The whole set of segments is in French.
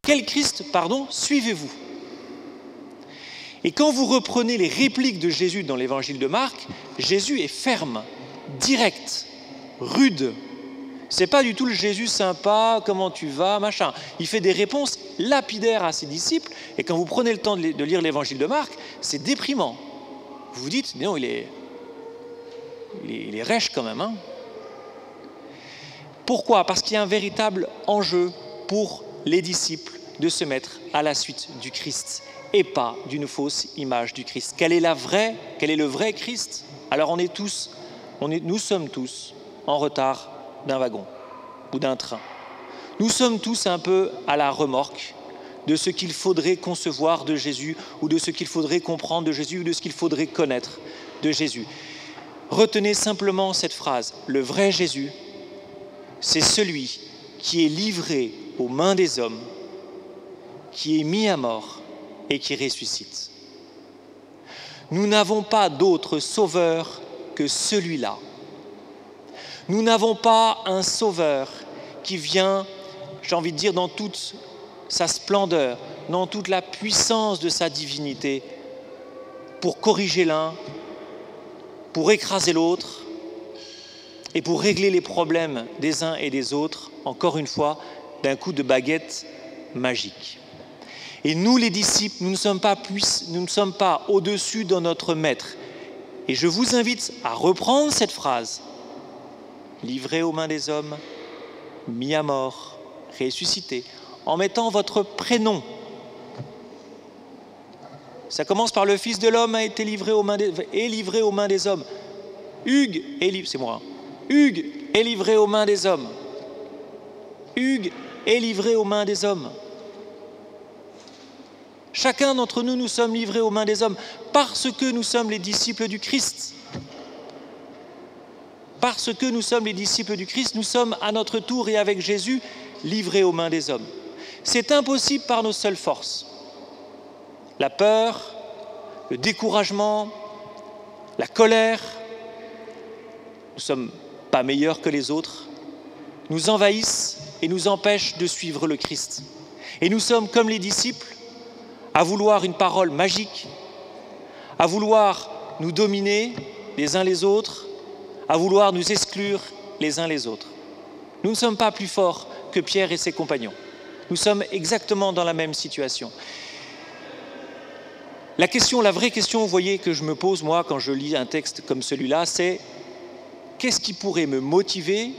quel Christ, suivez-vous? Et quand vous reprenez les répliques de Jésus dans l'évangile de Marc, Jésus est ferme, direct, rude. C'est pas du tout le Jésus sympa, comment tu vas, machin. Il fait des réponses lapidaires à ses disciples, et quand vous prenez le temps de lire l'évangile de Marc, c'est déprimant. Vous vous dites, non, il est rêche quand même. Hein. Pourquoi? Parce qu'il y a un véritable enjeu pour les disciples de se mettre à la suite du Christ et pas d'une fausse image du Christ. Quel est le vrai Christ? Alors nous sommes tous en retard d'un wagon ou d'un train. Nous sommes tous un peu à la remorque de ce qu'il faudrait concevoir de Jésus ou de ce qu'il faudrait comprendre de Jésus ou de ce qu'il faudrait connaître de Jésus. Retenez simplement cette phrase. Le vrai Jésus, c'est celui qui est livré aux mains des hommes, qui est mis à mort et qui ressuscite. Nous n'avons pas d'autre sauveur que celui-là. Nous n'avons pas un sauveur qui vient, j'ai envie de dire, dans toute sa splendeur, dans toute la puissance de sa divinité, pour corriger l'un, pour écraser l'autre et pour régler les problèmes des uns et des autres, encore une fois, d'un coup de baguette magique. Et nous, les disciples, nous ne sommes pas au-dessus de notre maître. Et je vous invite à reprendre cette phrase. Livré aux mains des hommes, mis à mort, ressuscité, en mettant votre prénom. Ça commence par le Fils de l'homme a été livré aux mains des hommes. Hugues est livré aux mains des hommes. Hugues est livré aux mains des hommes. Chacun d'entre nous, nous sommes livrés aux mains des hommes parce que nous sommes les disciples du Christ. Parce que nous sommes les disciples du Christ, nous sommes à notre tour et avec Jésus livrés aux mains des hommes. C'est impossible par nos seules forces. La peur, le découragement, la colère, nous ne sommes pas meilleurs que les autres, nous envahissent et nous empêchent de suivre le Christ. Et nous sommes comme les disciples, à vouloir une parole magique, à vouloir nous dominer les uns les autres, à vouloir nous exclure les uns les autres. Nous ne sommes pas plus forts que Pierre et ses compagnons. Nous sommes exactement dans la même situation. La vraie question, vous voyez, que je me pose, moi, quand je lis un texte comme celui-là, c'est qu'est-ce qui pourrait me motiver,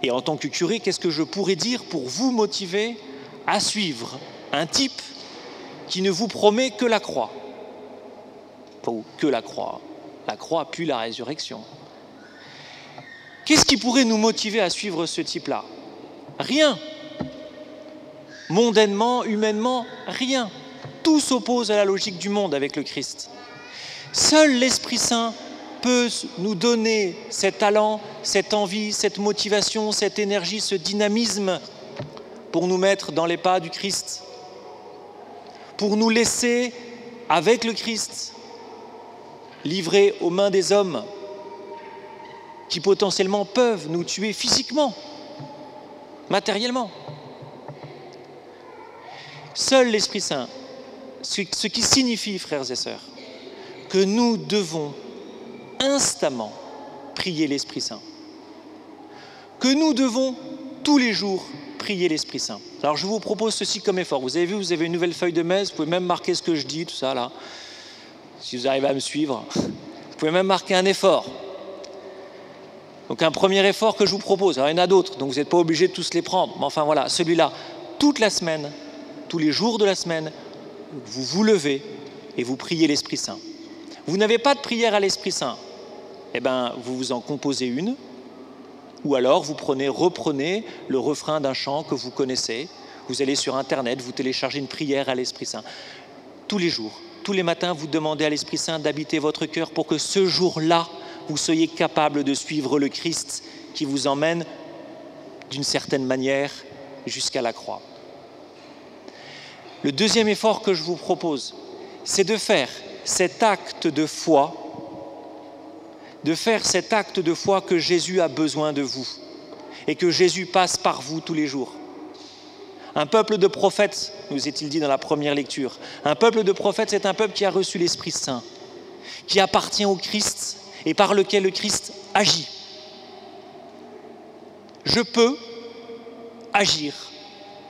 et en tant que curé, qu'est-ce que je pourrais dire pour vous motiver à suivre un type qui ne vous promet que la croix. Enfin, que la croix puis la résurrection. Qu'est-ce qui pourrait nous motiver à suivre ce type-là? Rien. Mondainement, humainement, rien. Tout s'oppose à la logique du monde avec le Christ. Seul l'Esprit Saint peut nous donner cet talent, cette envie, cette motivation, cette énergie, ce dynamisme pour nous mettre dans les pas du Christ, pour nous laisser, avec le Christ, livrés aux mains des hommes qui potentiellement peuvent nous tuer physiquement, matériellement. Seul l'Esprit Saint, ce qui signifie, frères et sœurs, que nous devons instamment prier l'Esprit Saint, que nous devons tous les jours prier l'Esprit Saint. Alors je vous propose ceci comme effort. Vous avez vu, vous avez une nouvelle feuille de messe, vous pouvez même marquer ce que je dis, tout ça là, si vous arrivez à me suivre. Vous pouvez même marquer un effort. Donc un premier effort que je vous propose, alors il y en a d'autres, donc vous n'êtes pas obligé de tous les prendre, mais enfin voilà, celui-là, toute la semaine, tous les jours de la semaine, vous vous levez et vous priez l'Esprit Saint. Vous n'avez pas de prière à l'Esprit Saint, eh bien vous vous en composez une, ou alors vous reprenez le refrain d'un chant que vous connaissez, vous allez sur Internet, vous téléchargez une prière à l'Esprit Saint. Tous les jours, tous les matins, vous demandez à l'Esprit Saint d'habiter votre cœur pour que ce jour-là, vous soyez capable de suivre le Christ qui vous emmène d'une certaine manière jusqu'à la croix. Le deuxième effort que je vous propose, c'est de faire cet acte de foi, que Jésus a besoin de vous et que Jésus passe par vous tous les jours. Un peuple de prophètes, nous est-il dit dans la première lecture. Un peuple de prophètes, c'est un peuple qui a reçu l'Esprit Saint, qui appartient au Christ et par lequel le Christ agit. Je peux agir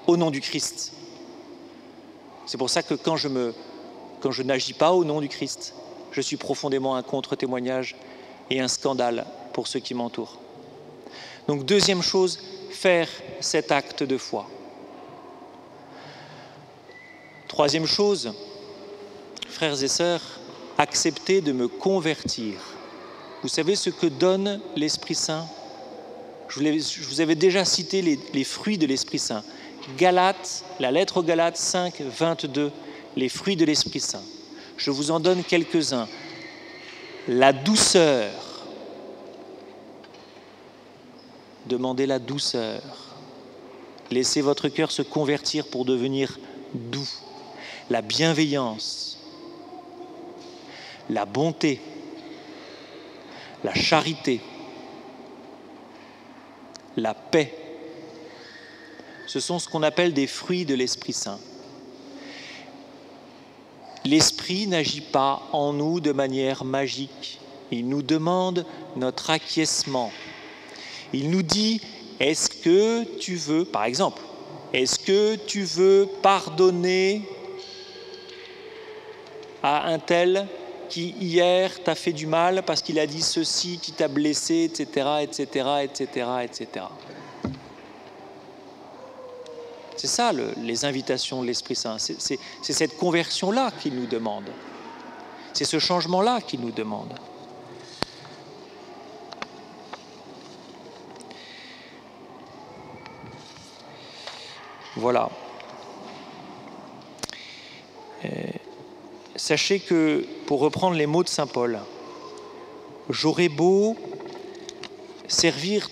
au nom du Christ. C'est pour ça que quand je n'agis pas au nom du Christ, je suis profondément un contre-témoignage et un scandale pour ceux qui m'entourent. Donc, deuxième chose, faire cet acte de foi. Troisième chose, frères et sœurs, accepter de me convertir. Vous savez ce que donne l'Esprit Saint ? Je vous avais déjà cité les fruits de l'Esprit Saint. Galates, la lettre aux Galates 5, 22, les fruits de l'Esprit Saint. Je vous en donne quelques-uns. La douceur. Demandez la douceur. Laissez votre cœur se convertir pour devenir doux. La bienveillance. La bonté. La charité. La paix. Ce sont ce qu'on appelle des fruits de l'Esprit Saint. L'Esprit n'agit pas en nous de manière magique. Il nous demande notre acquiescement. Il nous dit, est-ce que tu veux, par exemple, est-ce que tu veux pardonner à un tel qui hier t'a fait du mal parce qu'il a dit ceci, qui t'a blessé, etc., etc., etc., etc. C'est ça les invitations de l'Esprit Saint. C'est cette conversion-là qu'il nous demande. C'est ce changement-là qu'il nous demande. Voilà. Sachez que, pour reprendre les mots de saint Paul, j'aurais beau servir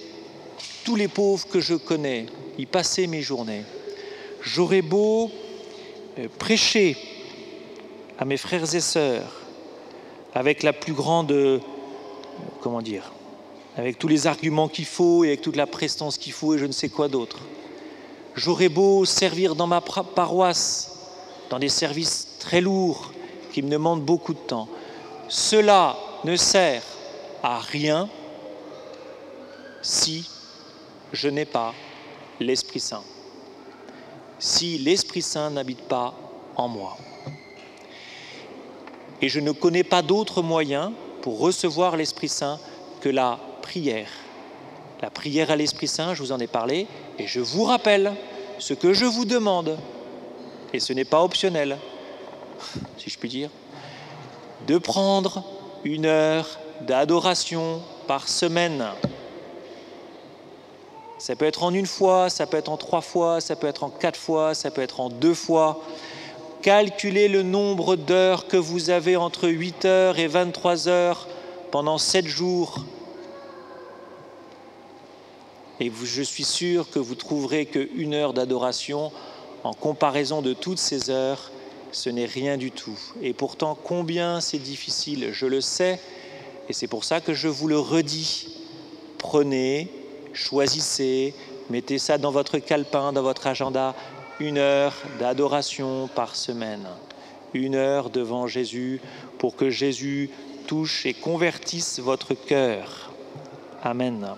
tous les pauvres que je connais, y passer mes journées, j'aurais beau prêcher à mes frères et sœurs avec la plus grande, avec tous les arguments qu'il faut et avec toute la prestance qu'il faut et je ne sais quoi d'autre. J'aurais beau servir dans ma paroisse, dans des services très lourds qui me demandent beaucoup de temps. Cela ne sert à rien si je n'ai pas l'Esprit Saint. Si l'Esprit Saint n'habite pas en moi. Et je ne connais pas d'autre moyen pour recevoir l'Esprit Saint que la prière. La prière à l'Esprit Saint, je vous en ai parlé, et je vous rappelle ce que je vous demande, et ce n'est pas optionnel, si je puis dire, de prendre 1 heure d'adoration par semaine. Ça peut être en 1 fois, ça peut être en 3 fois, ça peut être en 4 fois, ça peut être en 2 fois. Calculez le nombre d'heures que vous avez entre 8 heures et 23 heures pendant 7 jours. Et je suis sûr que vous trouverez que 1 heure d'adoration, en comparaison de toutes ces heures, ce n'est rien du tout. Et pourtant, combien c'est difficile, je le sais, et c'est pour ça que je vous le redis. Prenez, choisissez, mettez ça dans votre calepin, dans votre agenda, 1 heure d'adoration par semaine. 1 heure devant Jésus pour que Jésus touche et convertisse votre cœur. Amen.